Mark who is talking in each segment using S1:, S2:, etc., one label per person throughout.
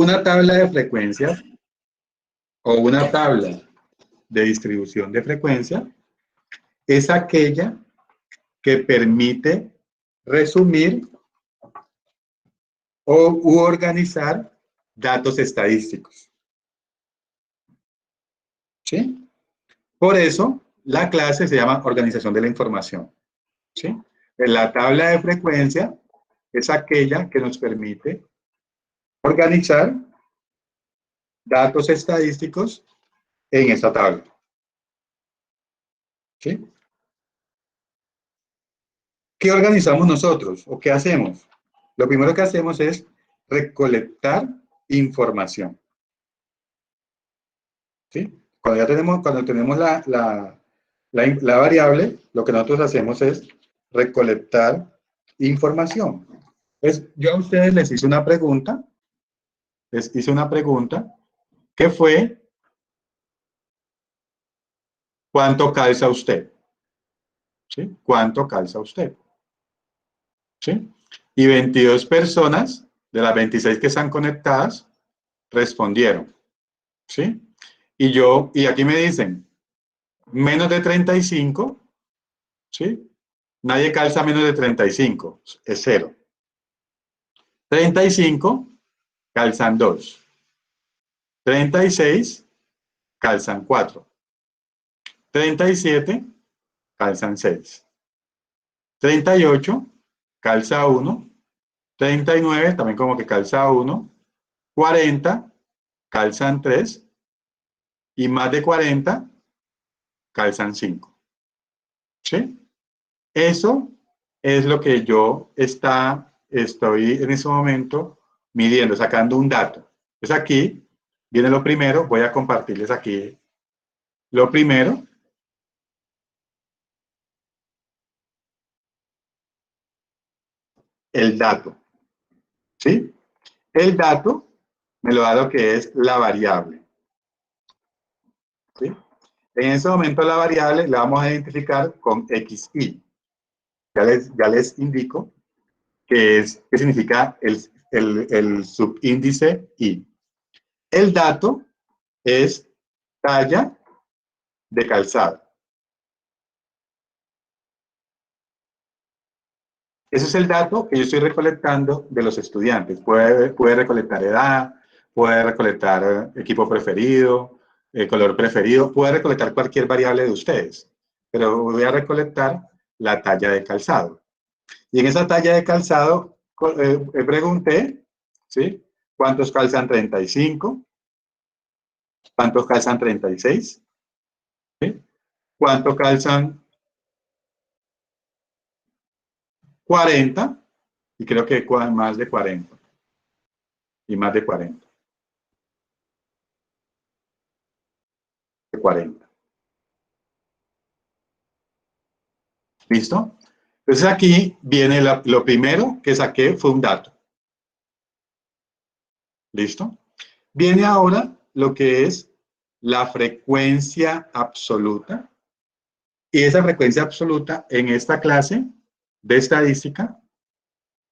S1: Una tabla de frecuencias o una tabla de distribución de frecuencia es aquella que permite resumir u organizar datos estadísticos. ¿Sí? Por eso, la clase se llama organización de la información. ¿Sí? La tabla de frecuencia es aquella que nos permite organizar datos estadísticos en esta tabla. ¿Sí? ¿Qué organizamos nosotros o qué hacemos? Lo primero que hacemos es recolectar información. ¿Sí? Cuando tenemos la variable, lo que nosotros hacemos es recolectar información. Yo a ustedes les hice una pregunta, que fue, ¿cuánto calza usted? ¿Sí? ¿Cuánto calza usted? ¿Sí? Y 22 personas de las 26 que están conectadas respondieron. ¿Sí? Y aquí me dicen, menos de 35, ¿sí? Nadie calza menos de 35, es 0. 35, calzan 2. 36, calzan 4. 37, calzan 6. 38, calza 1. 39, también como que calza 1. 40, calzan 3. Y más de 40, calzan 5. ¿Sí? Eso es lo que yo estoy en ese momento midiendo, sacando un dato. Entonces aquí viene lo primero, voy a compartirles aquí lo primero. El dato. ¿Sí? El dato me lo da lo que es la variable. ¿Sí? En ese momento la variable la vamos a identificar con XI. Ya les indico qué significa el subíndice I. El dato es talla de calzado. Ese es el dato que yo estoy recolectando de los estudiantes. Puede recolectar edad, puede recolectar equipo preferido, color preferido, puede recolectar cualquier variable de ustedes, pero voy a recolectar la talla de calzado. Y en esa talla de calzado pregunté, ¿sí? ¿Cuántos calzan 35? ¿Cuántos calzan 36? ¿Sí? ¿Cuántos calzan 40? Y creo que más de 40. Y más de 40. De 40. ¿Listo? Entonces aquí viene lo primero que saqué fue un dato. ¿Listo? Viene ahora lo que es la frecuencia absoluta. Y esa frecuencia absoluta en esta clase de estadística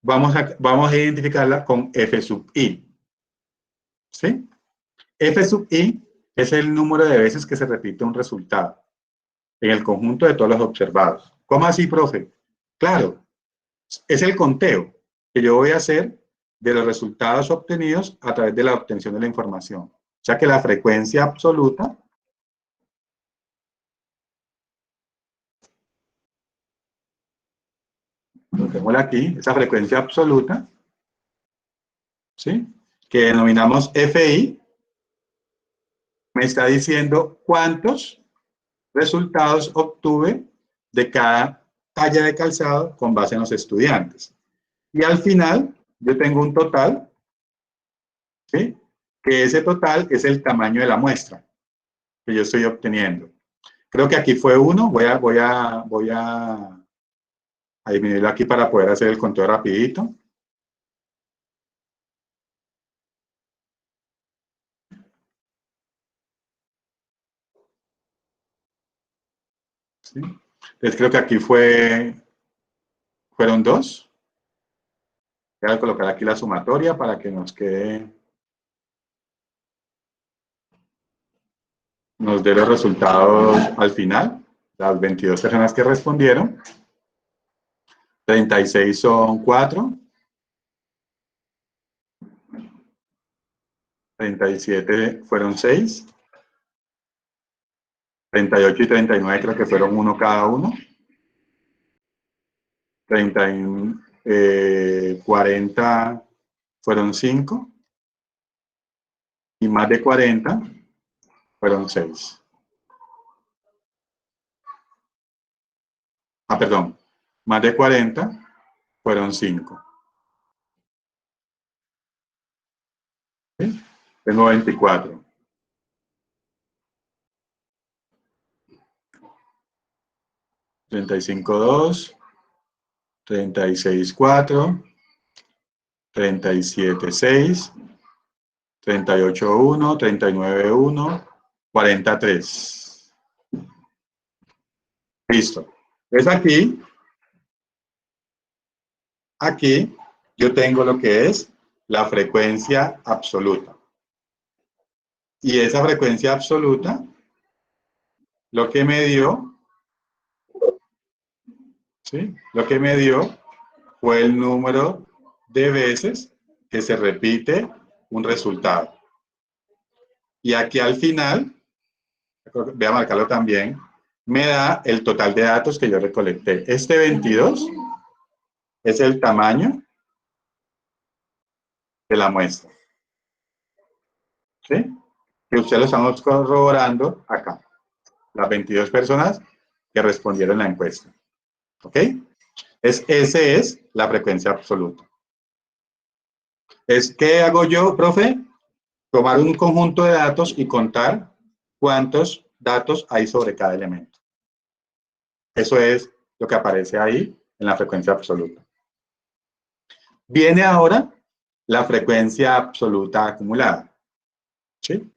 S1: vamos a identificarla con F sub I. ¿Sí? F sub I es el número de veces que se repite un resultado en el conjunto de todos los observados. ¿Cómo así, profe? Claro, es el conteo que yo voy a hacer de los resultados obtenidos a través de la obtención de la información. O sea que la frecuencia absoluta notémosla aquí, esa frecuencia absoluta, ¿sí? Que denominamos FI, me está diciendo cuántos resultados obtuve de cada talla de calzado con base en los estudiantes. Y al final, yo tengo un total, ¿sí? Que ese total es el tamaño de la muestra que yo estoy obteniendo. Creo que aquí fue 1, voy a disminuirlo aquí para poder hacer el conteo rapidito. ¿Sí? Entonces creo que aquí fueron 2. Voy a colocar aquí la sumatoria para que nos quede nos dé los resultados al final. Las 22 personas que respondieron. 36 son 4. 37 fueron 6. 38 y 39 creo que fueron 1 cada uno. 40 fueron 5. Y más de 40 fueron 6. Ah, perdón. Más de 40 fueron 5. ¿Sí? Tengo 24. 35, 2. 36, 4. 37, 6. 38, 1. 39, 1. 43. Listo. Es aquí yo tengo lo que es la frecuencia absoluta. Y esa frecuencia absoluta, lo que me dio, ¿sí? Lo que me dio fue el número de veces que se repite un resultado. Y aquí al final, voy a marcarlo también, me da el total de datos que yo recolecté. Este 22 es el tamaño de la muestra. ¿Sí? Que ustedes lo estamos corroborando acá. Las 22 personas que respondieron la encuesta. ¿Ok? Ese es la frecuencia absoluta. ¿Qué hago yo, profe? Tomar un conjunto de datos y contar cuántos datos hay sobre cada elemento. Eso es lo que aparece ahí en la frecuencia absoluta. Viene ahora la frecuencia absoluta acumulada. ¿Sí?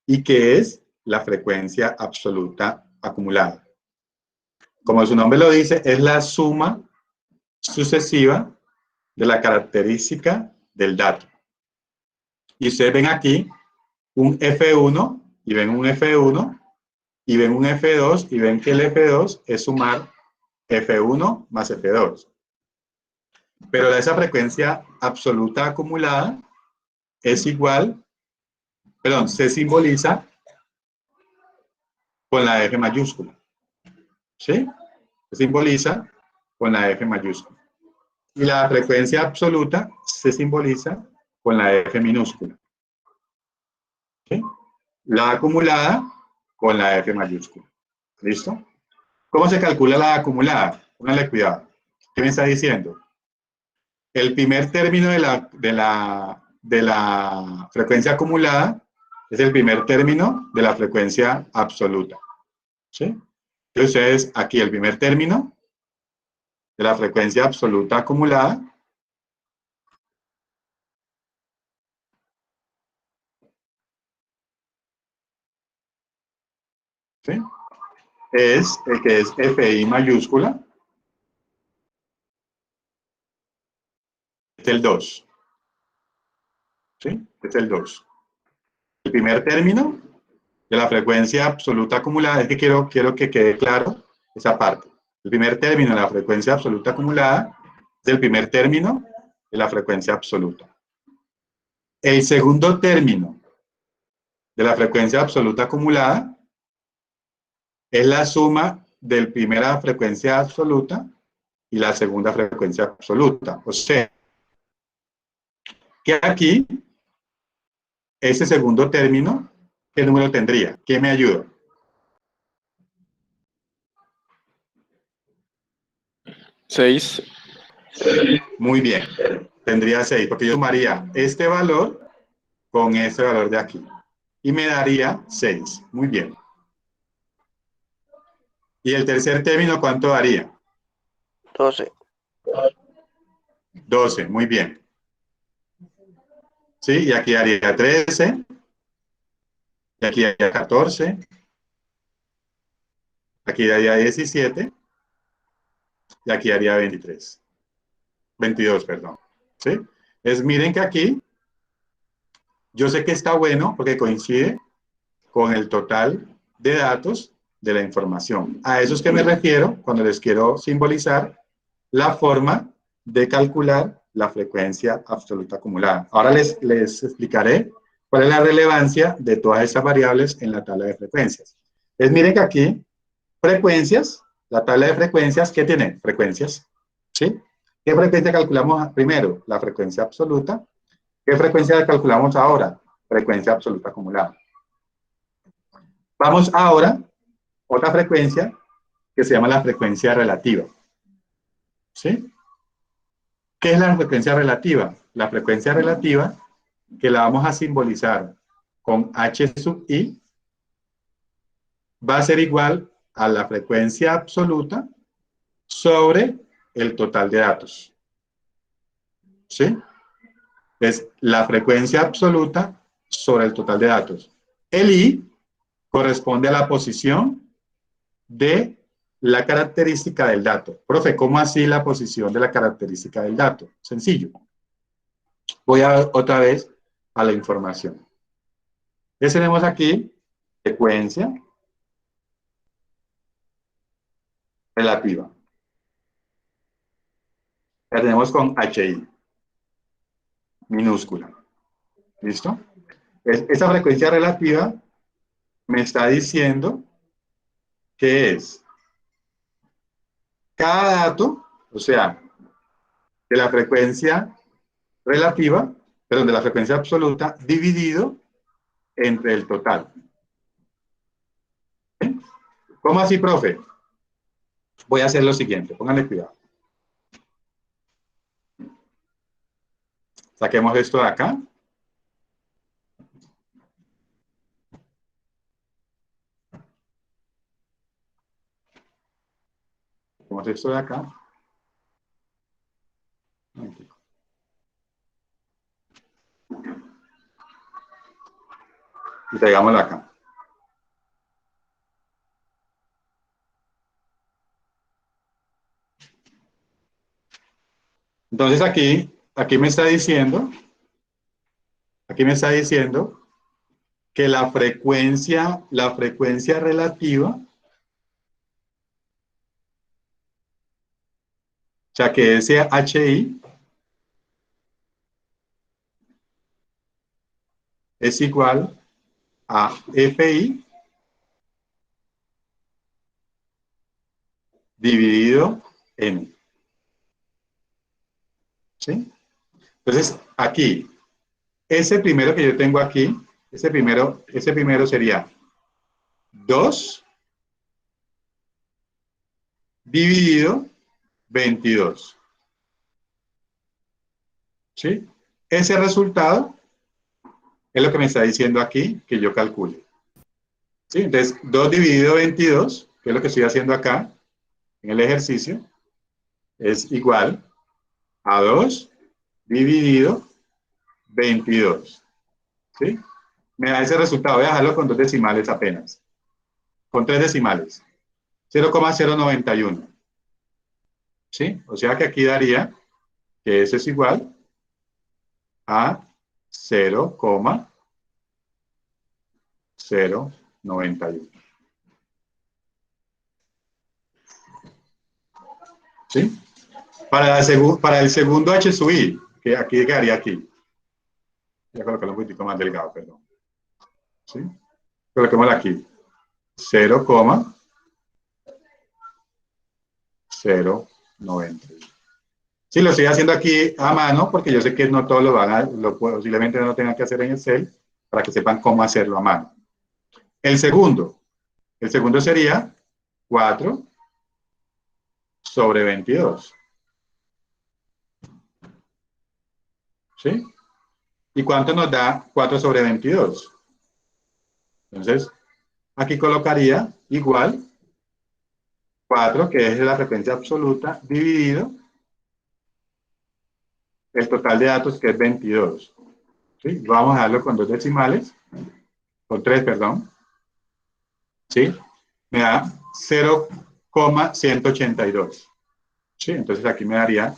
S1: ¿Y qué es la frecuencia absoluta acumulada? Como su nombre lo dice, es la suma sucesiva de la característica del dato. Y ustedes ven aquí un F1 y ven un F1 y ven un F2 y ven que el F2 es sumar F1 más F2. Pero esa frecuencia absoluta acumulada es igual, perdón, se simboliza con la F mayúscula. ¿Sí? Se simboliza con la F mayúscula. Y la frecuencia absoluta se simboliza con la F minúscula. ¿Sí? La acumulada con la F mayúscula. ¿Listo? ¿Cómo se calcula la acumulada? Póngale cuidado. ¿Qué me está diciendo? El primer término de la frecuencia acumulada es el primer término de la frecuencia absoluta. ¿Sí? Entonces, aquí el primer término de la frecuencia absoluta acumulada ¿sí? Es el que es FI mayúscula, es el 2. ¿Sí? Es el 2. El primer término de la frecuencia absoluta acumulada, es que quiero que quede claro esa parte. El primer término de la frecuencia absoluta acumulada es el primer término de la frecuencia absoluta. El segundo término de la frecuencia absoluta acumulada es la suma de la primera frecuencia absoluta y la segunda frecuencia absoluta. O sea, que aquí, ese segundo término, ¿qué número tendría? ¿Qué me ayuda?
S2: 6.
S1: Muy bien. Tendría 6, porque yo sumaría este valor con este valor de aquí. Y me daría 6. Muy bien. ¿Y el tercer término cuánto daría?
S3: 12.
S1: 12, muy bien. ¿Sí? Y aquí daría 13. Y aquí daría 14. Aquí daría 17. Y aquí daría 23. 22, perdón. ¿Sí? Miren que aquí, yo sé que está bueno porque coincide con el total de datos de la información. A eso es que me refiero cuando les quiero simbolizar la forma de calcular la frecuencia absoluta acumulada. Ahora les explicaré cuál es la relevancia de todas estas variables en la tabla de frecuencias. Entonces miren que aquí, frecuencias, la tabla de frecuencias, ¿qué tiene? Frecuencias, ¿sí? ¿Qué frecuencia calculamos primero? La frecuencia absoluta. ¿Qué frecuencia calculamos ahora? Frecuencia absoluta acumulada. Vamos ahora a otra frecuencia que se llama la frecuencia relativa. ¿Sí? ¿Qué es la frecuencia relativa? La frecuencia relativa, que la vamos a simbolizar con h sub i, va a ser igual a la frecuencia absoluta sobre el total de datos. ¿Sí? Es la frecuencia absoluta sobre el total de datos. El i corresponde a la posición de la característica del dato. Profe, ¿cómo así la posición de la característica del dato? Sencillo. Voy a otra vez a la información. Entonces tenemos aquí frecuencia relativa. La tenemos con HI minúscula. ¿Listo? Esa frecuencia relativa me está diciendo que es cada dato, o sea, de la frecuencia relativa, perdón, de la frecuencia absoluta, dividido entre el total. ¿Cómo así, profe? Voy a hacer lo siguiente, pónganle cuidado. Saquemos esto de acá. Saquemos esto de acá. Y traigámoslo acá. Entonces aquí me está diciendo que la frecuencia relativa, o sea que ese HI es igual a FI dividido N. ¿Sí? Entonces, aquí, ese primero que yo tengo aquí, ese primero sería 2 dividido 22. ¿Sí? Ese resultado es lo que me está diciendo aquí que yo calcule. ¿Sí? Entonces, 2 dividido 22, que es lo que estoy haciendo acá en el ejercicio, es igual a 2 dividido 22. ¿Sí? Me da ese resultado. Voy a dejarlo con 2 decimales apenas. Con 3 decimales. 0,091. ¿Sí? O sea que aquí daría que eso es igual a 0,091. ¿Sí? Para el segundo H sub I, que aquí quedaría aquí. Voy a colocarlo un poquito más delgado, perdón. ¿Sí? Coloquémoslo aquí. 0,091. Sí, lo estoy haciendo aquí a mano porque yo sé que no todos posiblemente no lo tengan que hacer en Excel para que sepan cómo hacerlo a mano. El segundo sería 4 sobre 22. ¿Sí? ¿Y cuánto nos da 4 sobre 22? Entonces, aquí colocaría igual 4, que es la frecuencia absoluta, dividido el total de datos, que es 22. ¿Sí? Vamos a darlo con 2 decimales, con 3, perdón. ¿Sí? Me da 0,182. ¿Sí? Entonces aquí me daría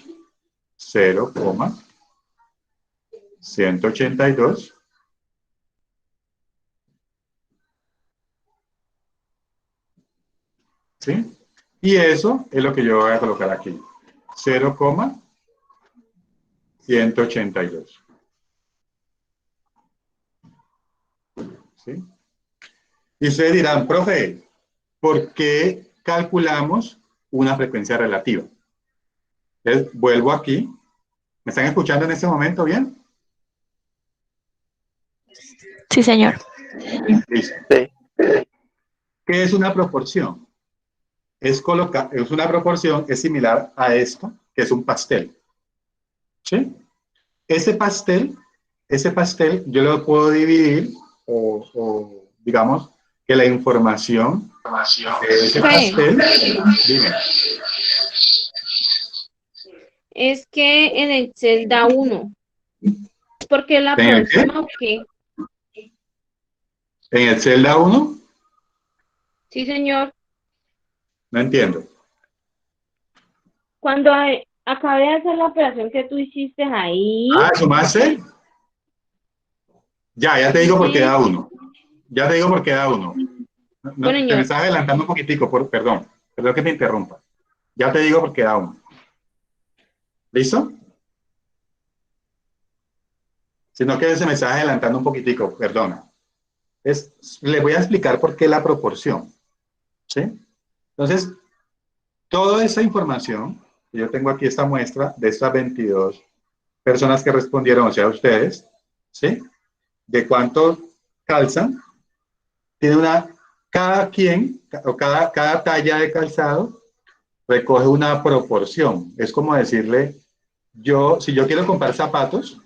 S1: 0,182 ¿sí? Y eso es lo que yo voy a colocar aquí. 0,182. ¿Sí? Y ustedes dirán, profe, ¿por qué calculamos una frecuencia relativa? Entonces, vuelvo aquí. ¿Me están escuchando en este momento bien?
S3: Sí, señor.
S1: Listo.
S2: Sí.
S1: ¿Qué es una proporción? Es una proporción, es similar a esto, que es un pastel. ¿Sí? Ese pastel, yo lo puedo dividir o digamos que la información de ese
S4: Profe,
S1: pastel, dime,
S4: es que en Excel da 1. ¿Por qué la
S1: ¿en el qué?
S4: aproxima o qué?
S1: ¿En el celda 1?
S4: Sí, señor.
S1: No entiendo.
S4: Cuando acabé de hacer la operación que tú hiciste ahí,
S1: Ah, ¿sumaste? Ya te digo por qué da
S4: ujú,
S1: 1. Ya te digo por qué da 1.
S4: bueno,
S1: Te me
S4: señor,
S1: estás adelantando un poquitico, perdón que te interrumpa. Ya te digo por qué da 1. ¿Listo? Sino que se me está adelantando un poquitico, perdona. Le voy a explicar por qué la proporción. ¿Sí? Entonces, toda esa información, yo tengo aquí esta muestra de estas 22 personas que respondieron, o sea, ustedes, ¿sí? De cuánto calzan, tiene cada quien, o cada talla de calzado, recoge una proporción. Es como decirle, si yo quiero comprar zapatos,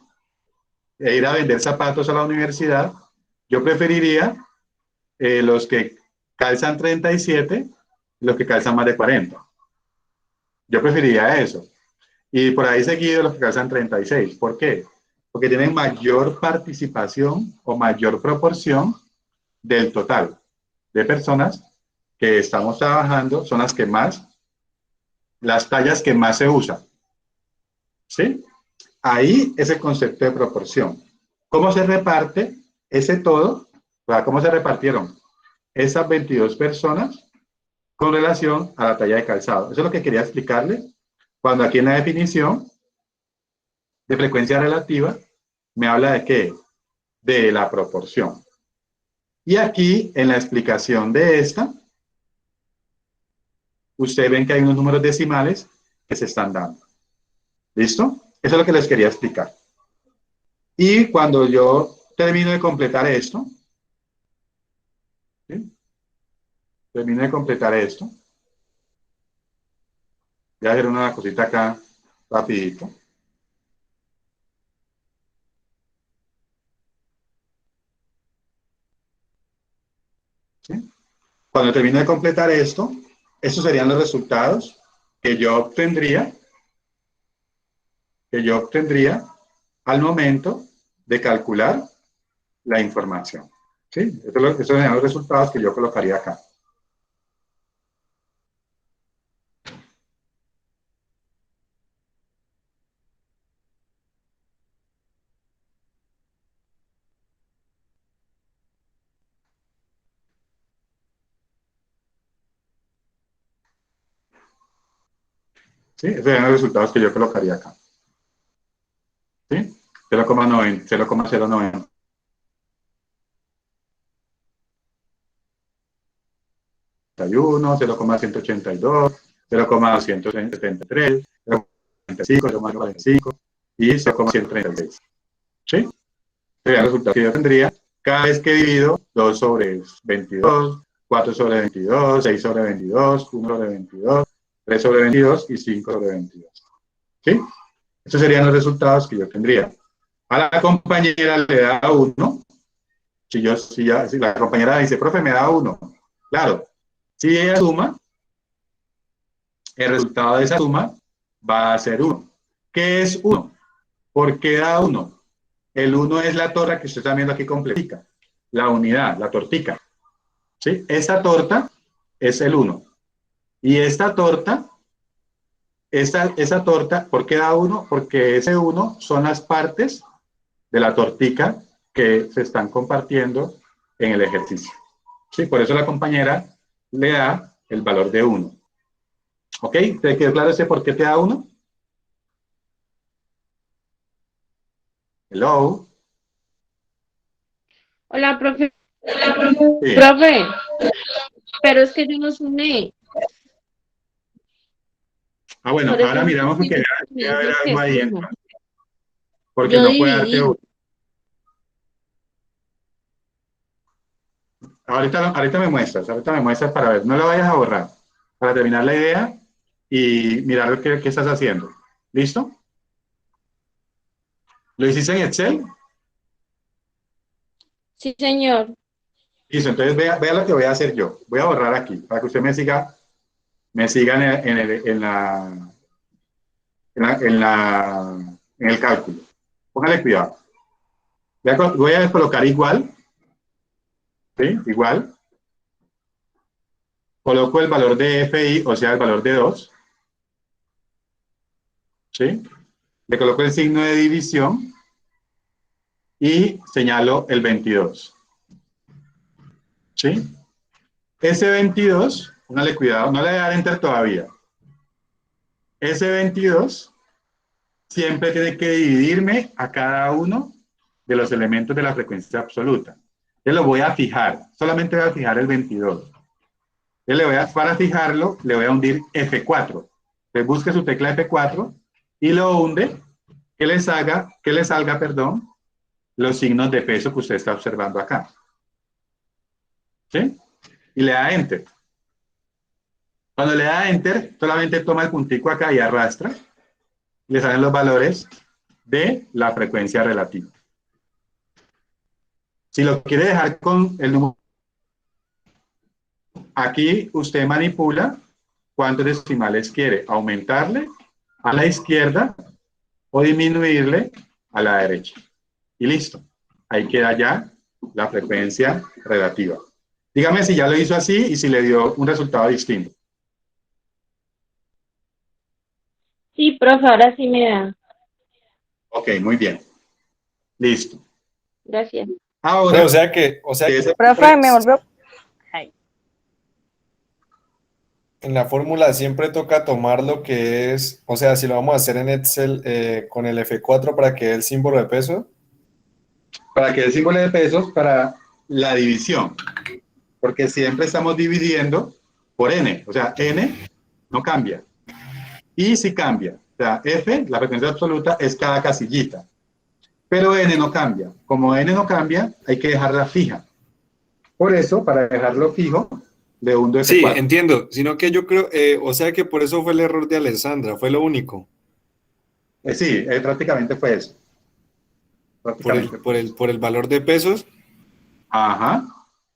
S1: e ir a vender zapatos a la universidad, yo preferiría los que calzan 37 y los que calzan más de 40. Yo preferiría eso. Y por ahí seguido los que calzan 36. ¿Por qué? Porque tienen mayor participación o mayor proporción del total de personas que estamos trabajando, son las tallas que más se usan. ¿Sí? Ahí es el concepto de proporción. ¿Cómo se reparte ese todo? O sea, ¿cómo se repartieron esas 22 personas con relación a la talla de calzado? Eso es lo que quería explicarle cuando aquí en la definición de frecuencia relativa me habla de qué? De la proporción. Y aquí en la explicación de esta, ustedes ven que hay unos números decimales que se están dando. ¿Listo? Eso es lo que les quería explicar. Y cuando yo termino de completar esto, ¿sí? Termino de completar esto, voy a hacer una cosita acá rapidito. ¿Sí? Cuando termino de completar esto, estos serían los resultados que yo obtendría al momento de calcular la información. ¿Sí? Estos serían los resultados que yo colocaría acá. ¿Sí? Esos serían los resultados que yo colocaría acá. ¿Sí? 0,90, 0,090. 0,182, 0,273, 0,45, 0,45 y 0,136. ¿Sí? Sería el resultado que yo tendría cada vez que divido 2 sobre 22, 4 sobre 22, 6 sobre 22, 1 sobre 22, 3 sobre 22 y 5 sobre 22. ¿Sí? Estos serían los resultados que yo tendría. A la compañera le da 1. Si la compañera dice, profe, me da 1. Claro, si ella suma, el resultado de esa suma va a ser 1. ¿Qué es 1? ¿Por qué da 1? El 1 es la torta que usted está viendo aquí completica. La unidad, la tortica. ¿Sí? Esa torta es el 1. Y esta torta, esa torta, ¿por qué da 1? Porque ese 1 son las partes de la tortica que se están compartiendo en el ejercicio. ¿Sí? Por eso la compañera le da el valor de 1. ¿Ok? ¿Te quedó claro ese por qué te da 1? Hello.
S4: Hola, profe.
S1: Sí.
S4: Profe, pero es que yo no sumé.
S1: Ah, bueno,
S4: Por eso
S1: ahora
S4: no
S1: miramos porque
S4: entiendo que me
S1: debe haber
S4: dice
S1: algo
S4: que
S1: ahí
S4: suma.
S1: entonces. Porque
S4: Yo
S1: no puede darte
S4: dividí.
S1: 1. Ahorita me muestras para ver. No lo vayas a borrar. Para terminar la idea y mirar lo que estás haciendo. ¿Listo? ¿Lo hiciste en Excel?
S4: Sí, señor.
S1: Listo, entonces vea lo que voy a hacer yo. Voy a borrar aquí para que usted me siga en el cálculo. Póngale cuidado. Voy a colocar igual, ¿sí? Igual. Coloco el valor de FI, o sea, el valor de 2, ¿sí? Le coloco el signo de división y señalo el 22, ¿sí? Ese 22, póngale cuidado, no le voy a dar enter todavía. Ese 22 siempre tiene que dividirme a cada uno de los elementos de la frecuencia absoluta. Yo lo voy a fijar, solamente voy a fijar el 22. Para fijarlo, le voy a hundir F4. Entonces busque su tecla F4 y lo hunde, que le salga, perdón, los signos de peso que usted está observando acá. ¿Sí? Y le da Enter. Cuando le da Enter, solamente toma el puntico acá y arrastra, y le salen los valores de la frecuencia relativa. Si lo quiere dejar con el número, aquí usted manipula cuántos decimales quiere, aumentarle a la izquierda o disminuirle a la derecha. Y listo. Ahí queda ya la frecuencia relativa. Dígame si ya lo hizo así y si le dio un resultado distinto.
S4: Sí, profe, ahora sí me da.
S1: Ok, muy bien. Listo.
S4: Gracias.
S1: Ahora,
S3: O sea
S1: de
S3: que
S1: ese,
S5: Profe, me volvió. Ay,
S3: en la fórmula siempre toca tomar lo que es, o sea, si lo vamos a hacer en Excel con el F4 para que dé el símbolo de peso.
S1: para que el símbolo de pesos para la división, porque siempre estamos dividiendo por n, o sea, n no cambia, y sí cambia, o sea, f, la frecuencia absoluta, es cada casillita, pero n no cambia. Como n no cambia, hay que dejarla fija. Por eso, para dejarlo fijo, le hundo
S3: Sí,
S1: F4.
S3: entiendo, sino que yo creo, o sea que por eso fue el error de Alessandra, fue lo único,
S1: Sí, prácticamente fue eso. Prácticamente fue eso.
S3: por el valor de pesos.
S1: Ajá,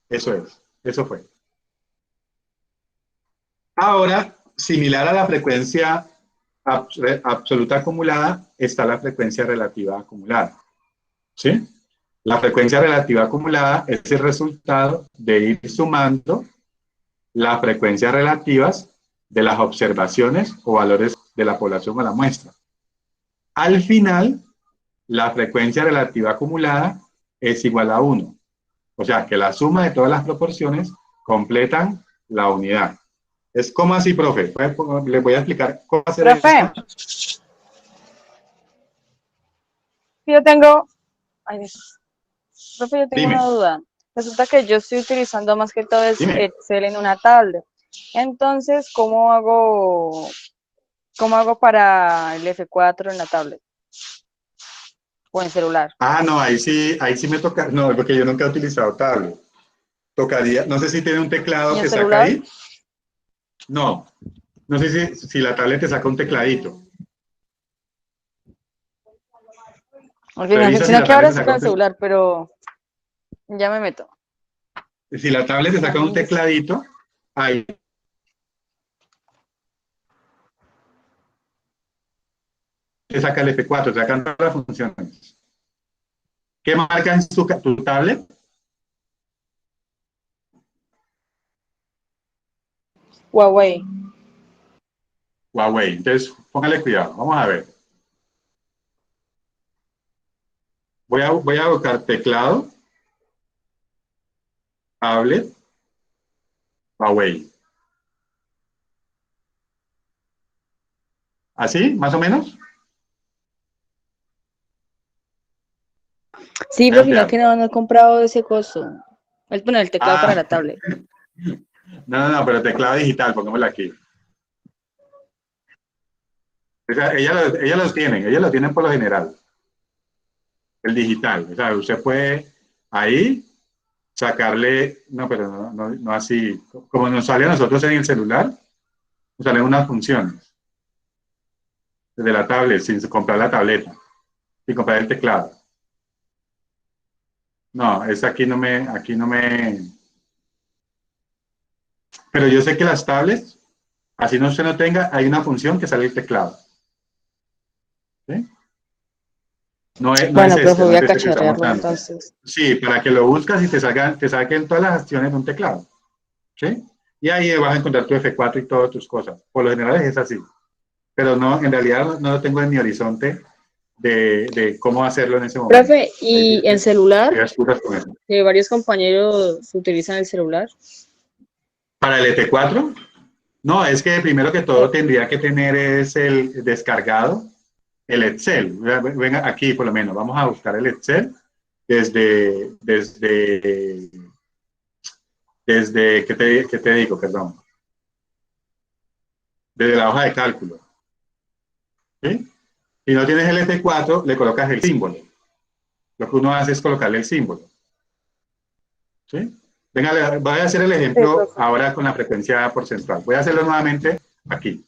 S1: eso es, eso fue. Ahora, similar a la frecuencia absoluta acumulada, está la frecuencia relativa acumulada. ¿Sí? La frecuencia relativa acumulada es el resultado de ir sumando las frecuencias relativas de las observaciones o valores de la población o la muestra. Al final, la frecuencia relativa acumulada es igual a 1. O sea, que la suma de todas las proporciones completan la unidad. Es como así, profe. Les voy a explicar cómo hacer
S5: profe,
S1: esto.
S5: yo tengo. Ay, profe, yo tengo una
S1: Dime,
S5: duda. Resulta que yo estoy utilizando más que todo es
S1: dime.
S5: Excel en una tablet. Entonces, cómo hago para el F4 en la tablet o en celular?
S1: Ah, no, ahí sí me toca. No, porque yo nunca he utilizado tablet. Tocaría, no sé si tiene un
S5: ¿Y
S1: teclado
S5: en
S1: que saca
S5: celular?
S1: ahí. No, no sé si la tablet te saca un tecladito.
S5: Porque me
S1: Revisa si
S5: sino
S1: la
S5: que
S1: tablet
S5: ahora
S1: te
S5: sí
S1: saca
S5: con
S1: un
S5: el
S1: tecladito.
S5: celular, pero ya me meto.
S1: Si la tablet te saca un
S5: Listo.
S1: tecladito, ahí te saca el F4, te sacan todas las funciones. ¿Qué marca en tu tablet?
S5: Huawei.
S1: Huawei. Entonces, póngale cuidado. Vamos a ver. Voy a buscar teclado, tablet, Huawei. ¿Así, más o menos?
S5: Sí,
S1: Vean,
S5: profe, no
S1: vean.
S5: que no he comprado ese coso. Bueno, el teclado para
S1: Ah,
S5: la tablet.
S1: no, pero teclado digital, pongámoslo aquí. O sea, ellas los tienen por lo general, el digital. O sea, usted puede ahí sacarle, no, pero no así, como nos sale a nosotros en el celular, nos salen unas funciones desde la tablet, sin comprar la tableta, sin comprar el teclado. No, es aquí no me, pero yo sé que las tablets, así no usted no tenga, hay una función que sale el teclado. ¿Sí? No es
S5: Bueno, profe,
S1: no
S5: voy
S1: es
S5: a
S1: este que estamos
S5: cacharrearlo
S1: dando.
S5: entonces.
S1: Sí, para que lo buscas y te saquen todas las acciones de un teclado. ¿Sí? Y ahí vas a encontrar tu F4 y todas tus cosas. Por lo general es así. Pero no, en realidad no lo tengo en mi horizonte de cómo hacerlo en ese momento.
S5: Profe,
S1: Ahí sí
S5: ¿y en celular?
S1: te excuras con eso.
S5: Que varios compañeros utilizan el celular.
S1: Para el ET4, no, es que primero que todo tendría que tener es el descargado, el Excel. Venga, aquí por lo menos, vamos a buscar el Excel desde ¿qué te digo? Perdón. Desde la hoja de cálculo. ¿Sí? Si no tienes el ET4, le colocas el símbolo. Lo que uno hace es colocarle el símbolo. ¿Sí? Venga, voy a hacer el
S5: Sí,
S1: ejemplo
S5: profe.
S1: ahora con la frecuencia porcentual. Voy a hacerlo nuevamente aquí,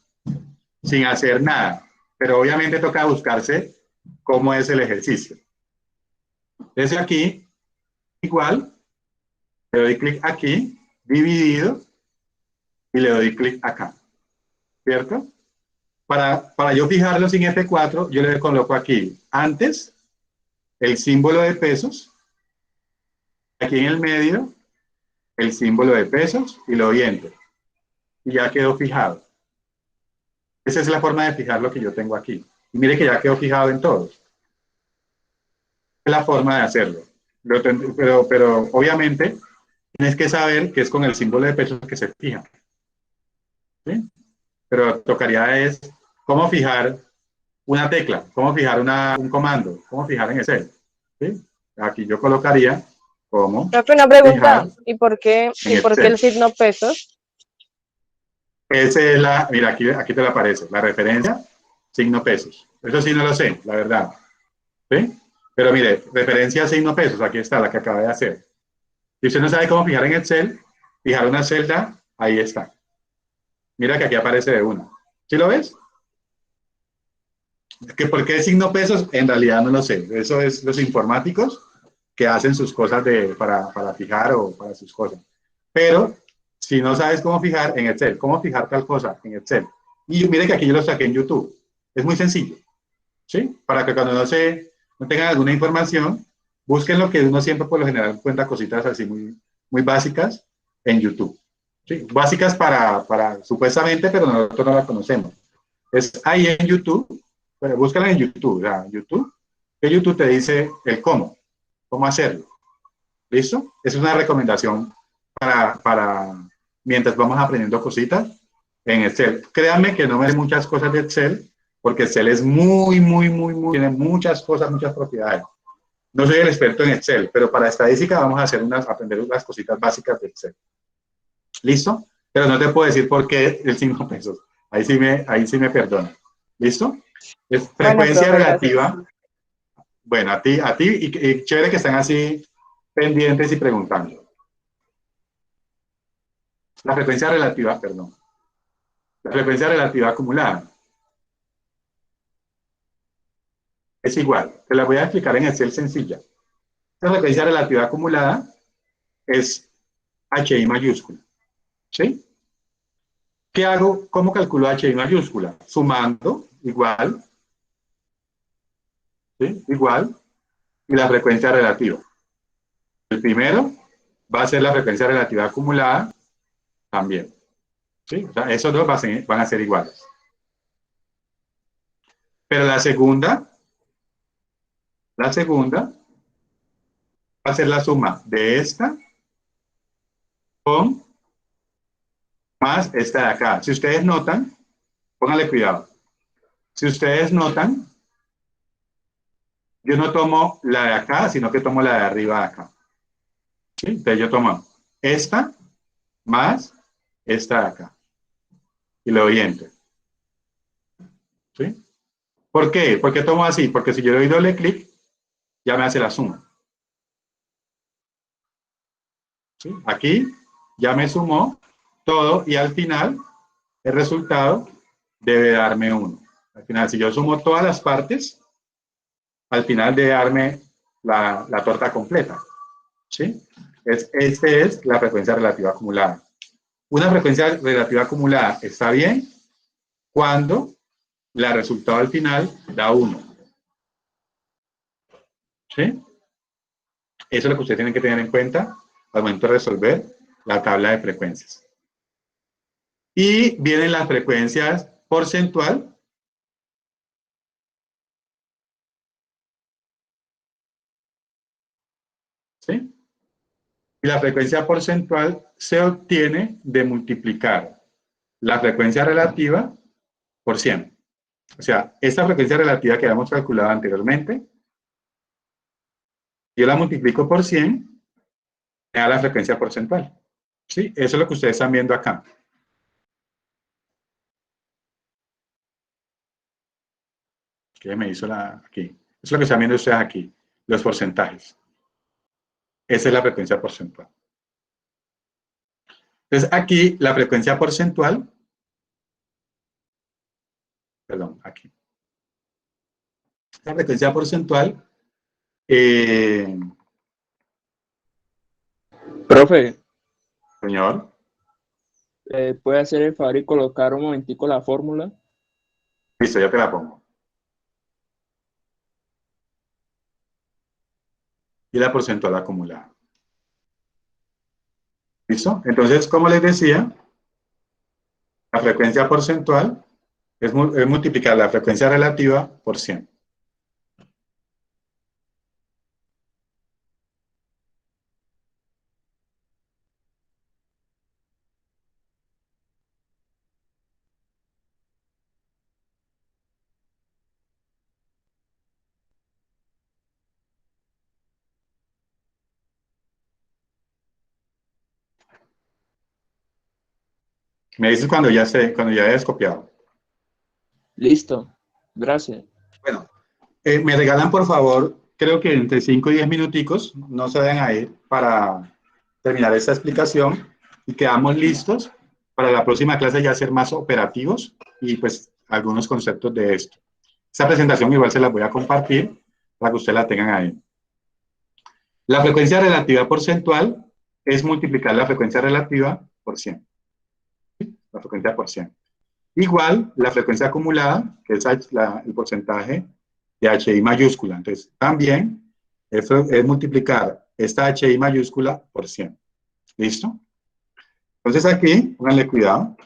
S1: sin hacer nada. Pero obviamente toca buscarse cómo es el ejercicio. Desde aquí, igual, le doy clic aquí, dividido, y le doy clic acá. ¿Cierto? Para yo fijarlo sin F4, yo le coloco aquí, antes, el símbolo de pesos, aquí en el medio, el símbolo de pesos, y lo doy Enter. Y ya quedó fijado. Esa es la forma de fijar lo que yo tengo aquí. Y mire que ya quedó fijado en todos. Es la forma de hacerlo. Pero obviamente tienes que saber que es con el símbolo de pesos que se fija. ¿Sí? Pero tocaría es cómo fijar una tecla, cómo fijar un comando, cómo fijar en Excel. ¿Sí? Aquí yo colocaría cómo
S5: Profe, una
S1: fijar
S5: pregunta.
S1: en
S5: ¿Y por qué el
S1: Excel.
S5: signo pesos?
S1: Esa es mira, aquí te la aparece, la referencia, signo pesos. Eso sí no lo sé, la verdad. ¿Sí? Pero mire, referencia signo pesos, aquí está la que acaba de hacer. Si usted no sabe cómo fijar en Excel, fijar una celda, ahí está. Mira que aquí aparece de una. ¿Sí lo ves? Que por qué signo pesos, en realidad no lo sé. Eso es los informáticos que hacen sus cosas para fijar o para sus cosas. Pero si no sabes cómo fijar en Excel, cómo fijar tal cosa en Excel. Y mire que aquí yo lo saqué en YouTube. Es muy sencillo. ¿Sí? Para que cuando no tengan alguna información, busquen lo que uno siempre por lo general encuentra cositas así muy básicas en YouTube. ¿Sí? Básicas supuestamente, pero nosotros no las conocemos. Es ahí en YouTube, pero búscala en YouTube, YouTube, que YouTube te dice el cómo hacerlo. ¿Listo? Esa es una recomendación para mientras vamos aprendiendo cositas en Excel. Créanme que no me sé muchas cosas de Excel, porque Excel es tiene muchas cosas, muchas propiedades. No soy el experto en Excel, pero para estadística vamos a aprender unas cositas básicas de Excel. ¿Listo? Pero no te puedo decir por qué el 5 pesos. Ahí sí me perdona. ¿Listo? Es
S5: Bueno,
S1: frecuencia
S5: profe, gracias.
S1: relativa. Bueno, a ti y chévere que están así pendientes y preguntando. La frecuencia relativa, perdón. La frecuencia relativa acumulada es igual. Te la voy a explicar en Excel sencilla. La frecuencia relativa acumulada es HI mayúscula. ¿Sí? ¿Qué hago? ¿Cómo calculo HI mayúscula? Sumando, igual, ¿sí? Igual, y la frecuencia relativa. El primero va a ser la frecuencia relativa acumulada también. ¿Sí? O sea, esos dos van a ser iguales. Pero la segunda va a ser la suma de esta con más esta de acá. Si ustedes notan, pónganle cuidado. Si ustedes notan, yo no tomo la de acá, sino que tomo la de arriba de acá. ¿Sí? Entonces yo tomo esta más esta de acá. Y le doy Enter. ¿Sí? ¿Por qué? ¿Por qué tomo así? Porque si yo le doy doble clic, ya me hace la suma. ¿Sí? Aquí ya me sumó todo y al final el resultado debe darme 1. Al final, si yo sumo todas las partes, al final debe darme la torta completa. ¿Sí? Esta es la frecuencia relativa acumulada. Una frecuencia relativa acumulada está bien cuando el resultado al final da 1. ¿Sí? Eso es lo que ustedes tienen que tener en cuenta al momento de resolver la tabla de frecuencias. Y vienen las frecuencias porcentual. ¿Sí? Y la frecuencia porcentual se obtiene de multiplicar la frecuencia relativa por 100. O sea, esta frecuencia relativa que habíamos calculado anteriormente, yo la multiplico por 100, me da la frecuencia porcentual. ¿Sí? Eso es lo que ustedes están viendo acá. ¿Qué me hizo aquí? Eso es lo que están viendo ustedes aquí, los porcentajes. Esa es la frecuencia porcentual. Entonces, aquí la frecuencia porcentual, perdón, aquí. La frecuencia porcentual,
S2: Profe,
S1: señor,
S2: ¿puede hacer el favor y colocar un momentico la fórmula?
S1: listo, ya te la pongo. Y la porcentual acumulada. ¿Listo? Entonces, como les decía, la frecuencia porcentual es multiplicar la frecuencia relativa por 100. Me dices cuando ya hayas copiado.
S2: Listo, gracias.
S1: Bueno, me regalan por favor, creo que entre 5 y 10 minuticos, no se vayan a ir para terminar esta explicación y quedamos listos para la próxima clase ya ser más operativos y pues algunos conceptos de esto. Esta presentación igual se la voy a compartir para que ustedes la tengan ahí. La frecuencia relativa porcentual es multiplicar la frecuencia relativa por 100. ¿Sí? La frecuencia por 100. Igual la frecuencia acumulada, que es el porcentaje de HI mayúscula. Entonces, también es multiplicar esta HI mayúscula por 100. ¿Listo? Entonces aquí, pónganle cuidado.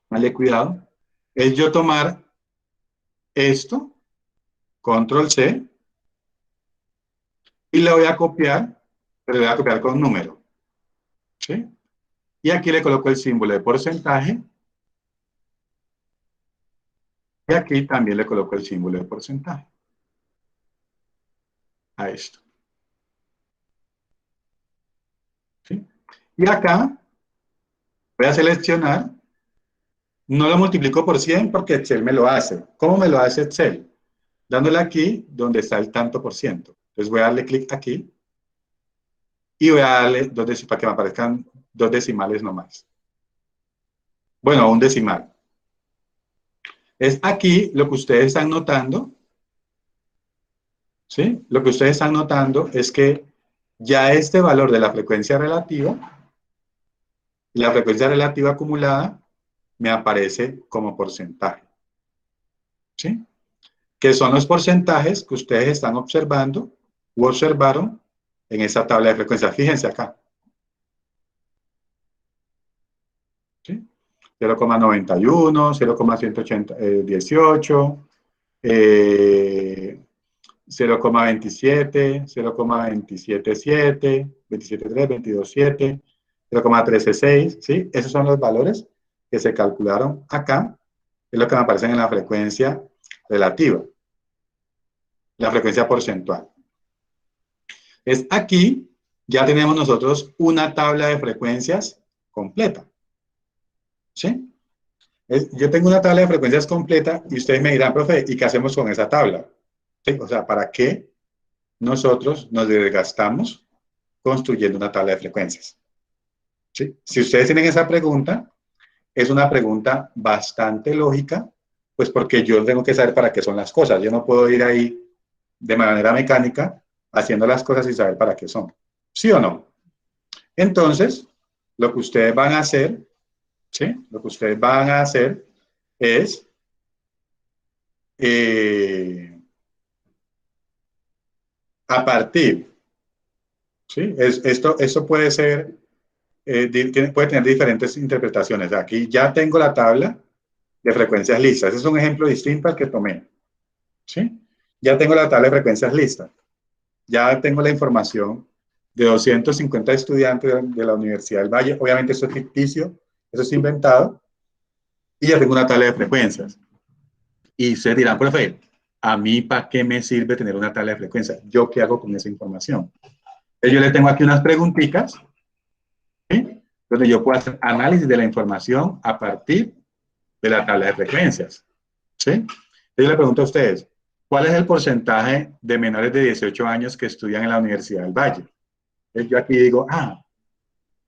S1: Pónganle cuidado. Es yo tomar esto, control C, y le voy a copiar, pero le voy a copiar con un número. ¿Sí? Y aquí le coloco el símbolo de porcentaje. Y aquí también le coloco el símbolo de porcentaje. A esto. ¿Sí? Y acá voy a seleccionar, no lo multiplico por 100 porque Excel me lo hace. ¿Cómo me lo hace Excel? Dándole aquí donde está el tanto por ciento. Entonces voy a darle clic aquí y voy a darle para que me aparezcan 2 decimales nomás. Bueno, un decimal. Es aquí lo que ustedes están notando. ¿Sí? Lo que ustedes están notando es que ya este valor de la frecuencia relativa y la frecuencia relativa acumulada me aparece como porcentaje. ¿Sí? Que son los porcentajes que ustedes están observando u observaron en esta tabla de frecuencia. Fíjense acá. ¿Sí? 0,91, 0,118, 0,27, 0,277, 27,3, 22,7, 0,136, ¿sí? Esos son los valores que se calcularon acá es lo que me aparece en la frecuencia relativa, la frecuencia porcentual. Es aquí, ya tenemos nosotros una tabla de frecuencias completa. ¿Sí? Yo tengo una tabla de frecuencias completa y ustedes me dirán, profe, ¿y qué hacemos con esa tabla? ¿Sí? O sea, ¿para qué nosotros nos desgastamos construyendo una tabla de frecuencias? ¿Sí? Si ustedes tienen esa pregunta, es una pregunta bastante lógica, pues porque yo tengo que saber para qué son las cosas. Yo no puedo ir ahí de manera mecánica haciendo las cosas sin saber para qué son. ¿Sí o no? Entonces, lo que ustedes van a hacer, ¿sí? Lo que ustedes van a hacer es a partir, ¿sí? Esto puede ser, puede tener diferentes interpretaciones. Aquí ya tengo la tabla de frecuencias listas. Ese es un ejemplo distinto al que tomé, ¿sí? Ya tengo la tabla de frecuencias listas. Ya tengo la información de 250 estudiantes de la Universidad del Valle. Obviamente eso es ficticio, eso es inventado. Y ya tengo una tabla de frecuencias. Y ustedes dirán, profe, ¿a mí para qué me sirve tener una tabla de frecuencias? ¿Yo qué hago con esa información? Yo le tengo aquí unas preguntitas, ¿sí? Donde yo puedo hacer análisis de la información a partir de la tabla de frecuencias, ¿sí? Yo le pregunto a ustedes, ¿cuál es el porcentaje de menores de 18 años que estudian en la Universidad del Valle? Yo aquí digo,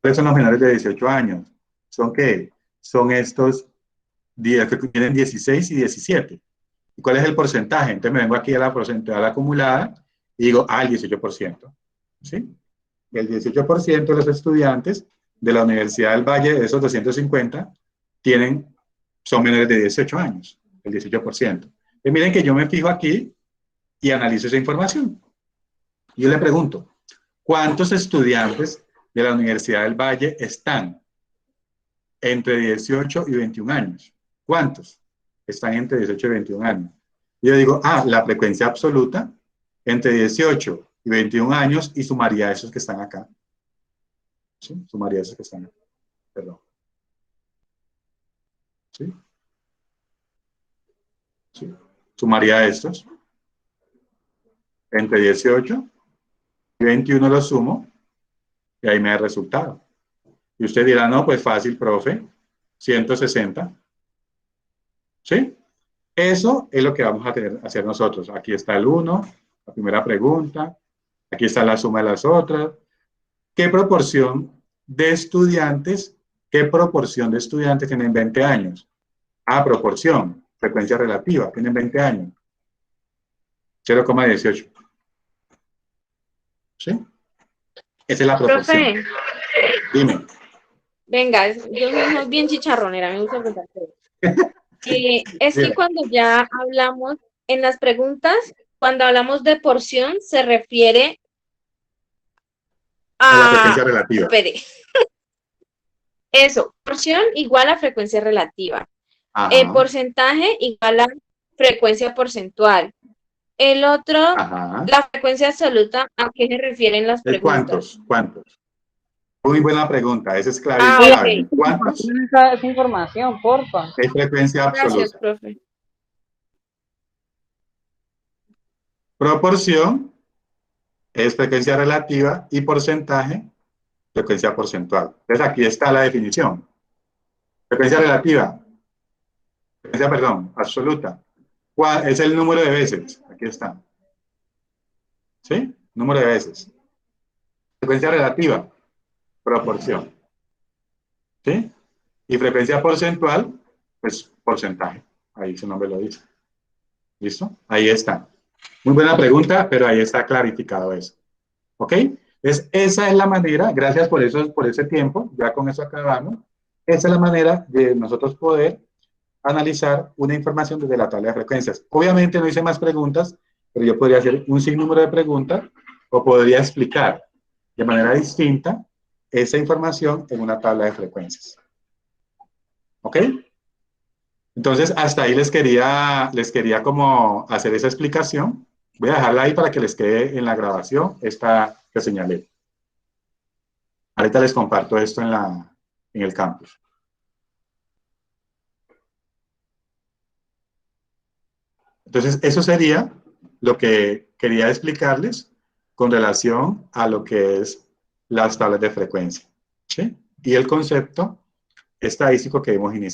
S1: ¿cuáles son los menores de 18 años? ¿Son qué? Son estos que tienen 16 y 17. ¿Y cuál es el porcentaje? Entonces me vengo aquí a la porcentual acumulada y digo, el 18%. ¿Sí? El 18% de los estudiantes de la Universidad del Valle, de esos 250, son menores de 18 años, el 18%. Y miren que yo me fijo aquí y analizo esa información. Yo le pregunto, ¿cuántos estudiantes de la Universidad del Valle están entre 18 y 21 años? ¿Cuántos están entre 18 y 21 años? Yo digo, la frecuencia absoluta entre 18 y 21 años y sumaría a esos que están acá. ¿Sí? Sumaría a esos que están acá. Perdón. ¿Sí? ¿Sí? Sumaría a estos. Entre 18 y 21 los sumo y ahí me da el resultado. Y usted dirá, no, pues fácil, profe, 160. ¿Sí? Eso es lo que vamos a hacer nosotros. Aquí está el 1, la primera pregunta. Aquí está la suma de las otras. ¿Qué proporción de estudiantes tienen 20 años? Proporción, frecuencia relativa, tienen 20 años. 0,18. ¿Sí? Esa es la proporción.
S4: Profe,
S1: Dime.
S4: venga, yo soy bien chicharronera, me gusta preguntar todo. Es que
S1: Dime.
S4: cuando ya hablamos en las preguntas, cuando hablamos de porción, se refiere
S1: A la
S4: a...
S1: frecuencia relativa.
S4: Espere. Eso, porción igual a frecuencia relativa.
S1: Ajá.
S4: Porcentaje igual a frecuencia porcentual. El otro,
S1: Ajá.
S4: la frecuencia absoluta, ¿a qué se refieren las preguntas?
S1: ¿Cuántos? Muy buena pregunta, esa es clave.
S4: Ok.
S1: ¿Cuántos?
S5: Esa información, porfa.
S1: Es frecuencia
S4: Gracias,
S1: absoluta.
S4: profe.
S1: Proporción es frecuencia relativa y porcentaje, frecuencia porcentual. Entonces aquí está la definición. Frecuencia relativa, absoluta. ¿Cuál es el número de veces? Aquí está. ¿Sí? Número de veces. Frecuencia relativa, proporción. ¿Sí? Y frecuencia porcentual, pues porcentaje. Ahí su nombre lo dice. ¿Listo? Ahí está. Muy buena pregunta, pero ahí está clarificado eso. ¿Ok? Entonces, esa es la manera, gracias por ese tiempo, ya con eso acabamos. Esa es la manera de nosotros poder analizar una información desde la tabla de frecuencias. Obviamente no hice más preguntas, pero yo podría hacer un sinnúmero de preguntas o podría explicar de manera distinta esa información en una tabla de frecuencias. ¿Ok? Entonces, hasta ahí les quería como hacer esa explicación. Voy a dejarla ahí para que les quede en la grabación esta que señalé. Ahorita les comparto esto en el campus. Entonces, eso sería lo que quería explicarles con relación a lo que es las tablas de frecuencia, ¿sí? Y el concepto estadístico que hemos iniciado.